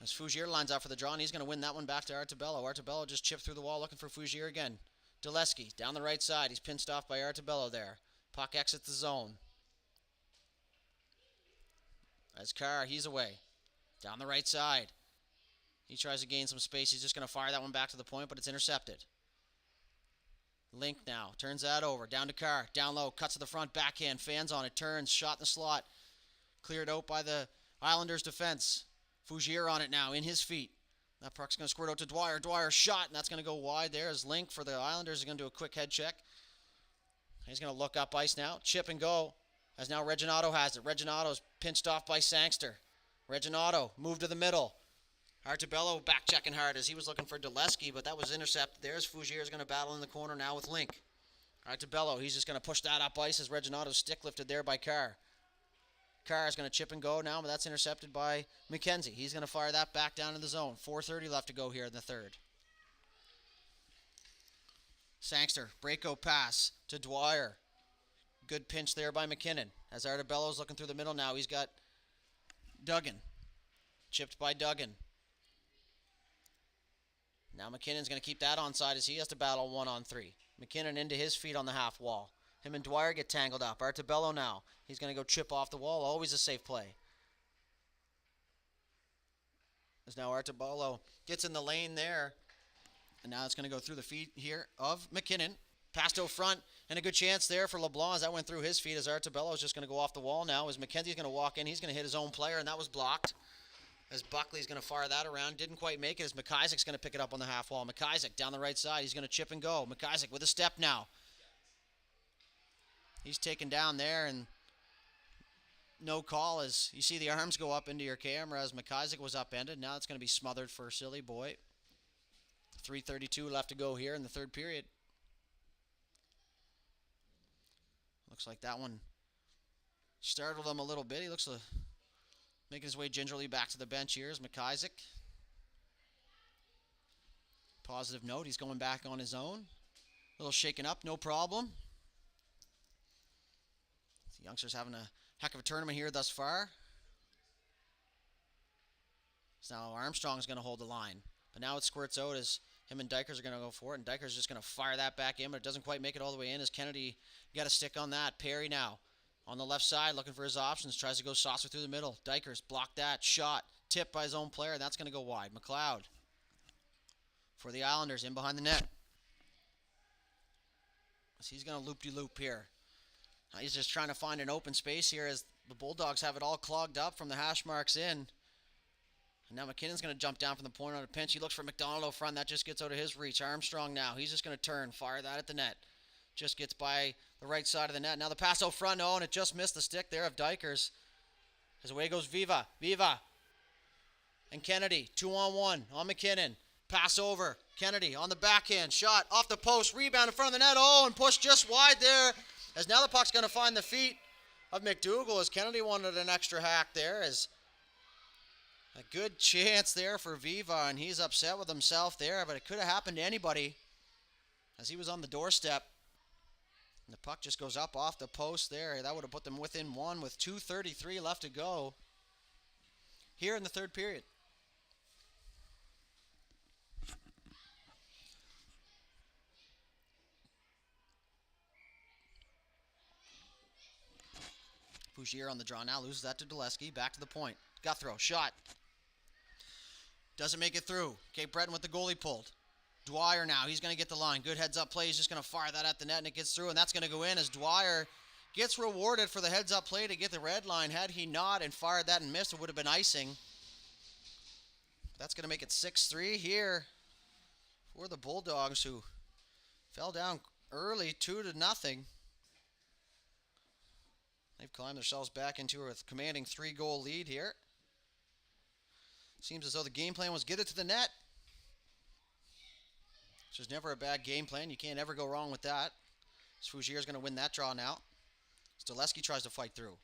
As Fougier lines out for the draw, and he's going to win that one back to Artabello. Artabello just chipped through the wall looking for Fougier again. Dulesky down the right side. He's pinched off by Artabello there. Puck exits the zone. As Carr, he's away. Down the right side. He tries to gain some space. He's just going to fire that one back to the point, but it's intercepted. Link now. Turns that over. Down to Carr. Down low. Cuts to the front. Backhand. Fans on it. Turns. Shot in the slot. Cleared out by the Islanders' defense. Fougier on it now. In his feet. That puck's going to squirt out to Dwyer. Dwyer shot, and that's going to go wide there as Link for the Islanders is going to do a quick head check. He's going to look up ice now. Chip and go. As now Reginato has it. Reginato's pinched off by Sangster. Reginato moved to the middle. Artabello back checking hard as he was looking for Dulesky, but that was intercepted. There's Fougier is going to battle in the corner now with Link. Artabello, he's just going to push that up ice as Reginato's stick lifted there by Carr. Carr is going to chip and go now, but that's intercepted by McKenzie. He's going to fire that back down in the zone. 4:30 left to go here in the third. Sangster, breako pass to Dwyer. Good pinch there by McKinnon. As Artabello's looking through the middle now, he's got Duggan. Chipped by Duggan. Now McKinnon's going to keep that onside as he has to battle 1-on-3. McKinnon into his feet on the half wall. Him and Dwyer get tangled up. Artabello now. He's going to go chip off the wall. Always a safe play. As now Artabello gets in the lane there. And now it's going to go through the feet here of McKinnon. Passed out front. And a good chance there for LeBlanc as that went through his feet. As Artabello is just going to go off the wall now. As McKenzie's going to walk in. He's going to hit his own player. And that was blocked. As Buckley's going to fire that around. Didn't quite make it as McIsaac's going to pick it up on the half wall. McIsaac down the right side. He's going to chip and go. McIsaac with a step now. He's taken down there and no call as you see the arms go up into your camera as McIsaac was upended. Now it's going to be smothered for Silly Boy. 3:32 left to go here in the third period. Looks like that one startled him a little bit. He looks like making his way gingerly back to the bench here is McIsaac. Positive note, he's going back on his own. A little shaken up, no problem. The youngsters having a heck of a tournament here thus far. So now Armstrong's going to hold the line. But now it squirts out as him and Dykers are going to go for it. And Dykers just going to fire that back in, but it doesn't quite make it all the way in as Kennedy got a stick on that. Perry now on the left side looking for his options. Tries to go saucer through the middle. Dykers blocked that. Shot. Tipped by his own player. And that's going to go wide. McLeod for the Islanders in behind the net. So he's going to loop-de-loop here. He's just trying to find an open space here as The Bulldogs have it all clogged up from the hash marks in. And now McKinnon's going to jump down from the point on a pinch. He looks for McDonald out front. That just gets out of his reach. Armstrong now. He's just going to turn, fire that at the net. Just gets by the right side of the net. Now the pass out front. Oh, and it just missed the stick there of Dykers. As away goes Viva. Viva. And Kennedy. 2-on-1 on McKinnon. Pass over. Kennedy on the backhand. Shot off the post. Rebound in front of the net. Oh, and pushed just wide there. As now the puck's going to find the feet of McDougall. As Kennedy wanted an extra hack there. As a good chance there for Viva. And he's upset with himself there. But it could have happened to anybody. As he was on the doorstep. And the puck just goes up off the post there. That would have put them within one with 2:33 left to go here in the third period. Fougier on the draw now. Loses that to Dulesky. Back to the point. Guthrow. Shot. Doesn't make it through. Cape Breton with the goalie pulled. Dwyer now, he's going to get the line. Good heads-up play. He's just going to fire that at the net, and it gets through, and that's going to go in as Dwyer gets rewarded for the heads-up play to get the red line. Had he not and fired that and missed, it would have been icing. That's going to make it 6-3 here for the Bulldogs, who fell down early, 2-0. They've climbed themselves back into a commanding 3-goal lead here. Seems as though the game plan was get it to the net. Which is never a bad game plan. You can't ever go wrong with that. Fougier's going to win that draw now. Stileski tries to fight through.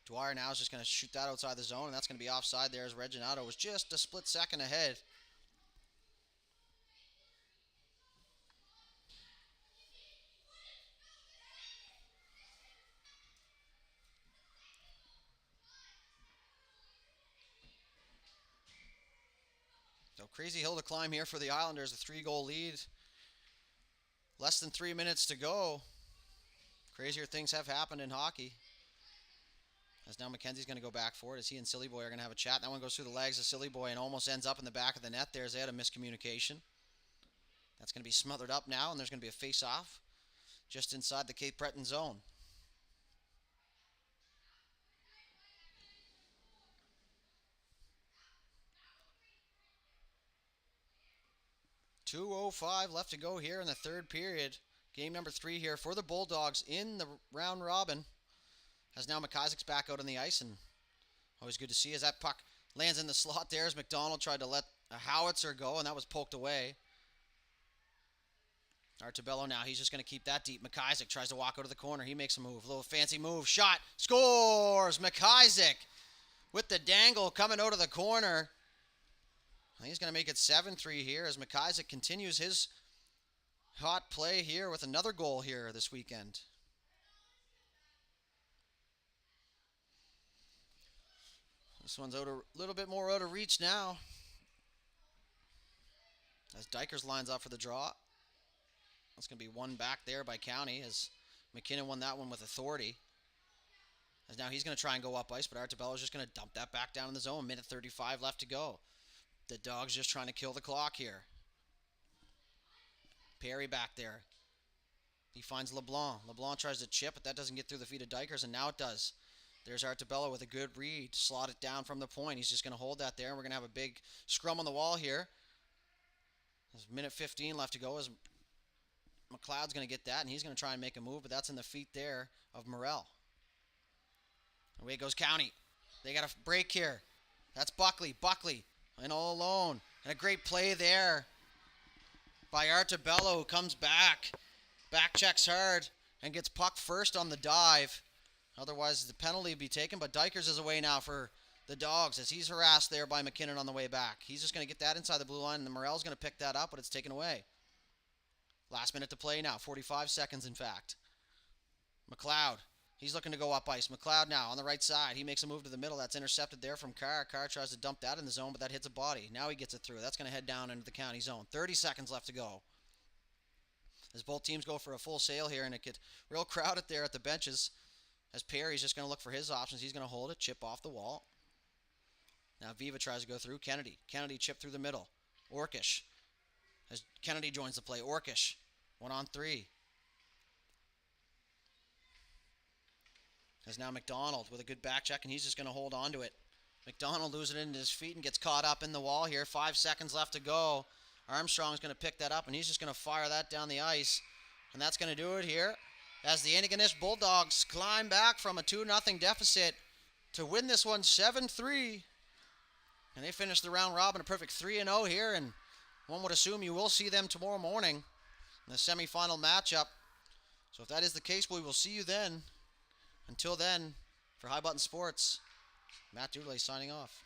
Dwyer now is just going to shoot that outside the zone, and that's going to be offside there as Reginato was just a split second ahead. So crazy hill to climb here for the Islanders, a 3-goal lead. Less than 3 minutes to go. Crazier things have happened in hockey. As now McKenzie's going to go back for it, as he and Silly Boy are going to have a chat. That one goes through the legs of Silly Boy and almost ends up in the back of the net there as they had a miscommunication. That's going to be smothered up now, and there's going to be a face-off just inside the Cape Breton zone. .205 left to go here in the third period. Game number 3 here for the Bulldogs in the round robin. As now McIsaac's back out on the ice, and always good to see as that puck lands in the slot there as McDonald tried to let a howitzer go, and that was poked away. Artabello now, he's just going to keep that deep. McIsaac tries to walk out of the corner. He makes a move, a little fancy move. Shot, scores! McIsaac with the dangle coming out of the corner. He's going to make it 7-3 here as McIsaac continues his hot play here with another goal here this weekend. This one's out a little bit more out of reach now. As Dykers lines up for the draw. That's going to be one back there by County as McKinnon won that one with authority. As now he's going to try and go up ice, but Artabello's just going to dump that back down in the zone. Minute 35 left to go. The Dogs just trying to kill the clock here. Perry back there. He finds LeBlanc. LeBlanc tries to chip, but that doesn't get through the feet of Dykers, and now it does. There's Artabello with a good read. Slot it down from the point. He's just going to hold that there, and we're going to have a big scrum on the wall here. There's minute 15 left to go as McLeod's going to get that, and he's going to try and make a move, but that's in the feet there of Morrell. Away goes County. They got a break here. That's Buckley. Buckley. And all alone. And a great play there by Artabello, who comes back. Back checks hard and gets puck first on the dive. Otherwise, the penalty would be taken. But Dykers is away now for the Dogs as he's harassed there by McKinnon on the way back. He's just going to get that inside the blue line, and Morrell's going to pick that up, but it's taken away. Last minute to play now. 45 seconds, in fact. McLeod. He's looking to go up ice. McLeod now on the right side. He makes a move to the middle. That's intercepted there from Carr. Carr tries to dump that in the zone, but that hits a body. Now he gets it through. That's going to head down into the County zone. 30 seconds left to go. As both teams go for a full sail here, and it gets real crowded there at the benches. As Perry's just going to look for his options. He's going to hold it, chip off the wall. Now Viva tries to go through. Kennedy. Kennedy chip through the middle. Orkish. As Kennedy joins the play. Orkish. 1-on-3. As now McDonald with a good back check, and he's just going to hold on to it. McDonald losing it into his feet and gets caught up in the wall here. 5 seconds left to go. Armstrong's going to pick that up, and he's just going to fire that down the ice. And that's going to do it here as the Antigonish Bulldogs climb back from a 2-0 deficit to win this one 7-3. And they finish the round robin a perfect 3-0 here, and one would assume you will see them tomorrow morning in the semifinal matchup. So if that is the case, we will see you then. Until then, for High Button Sports, Matt Dooley signing off.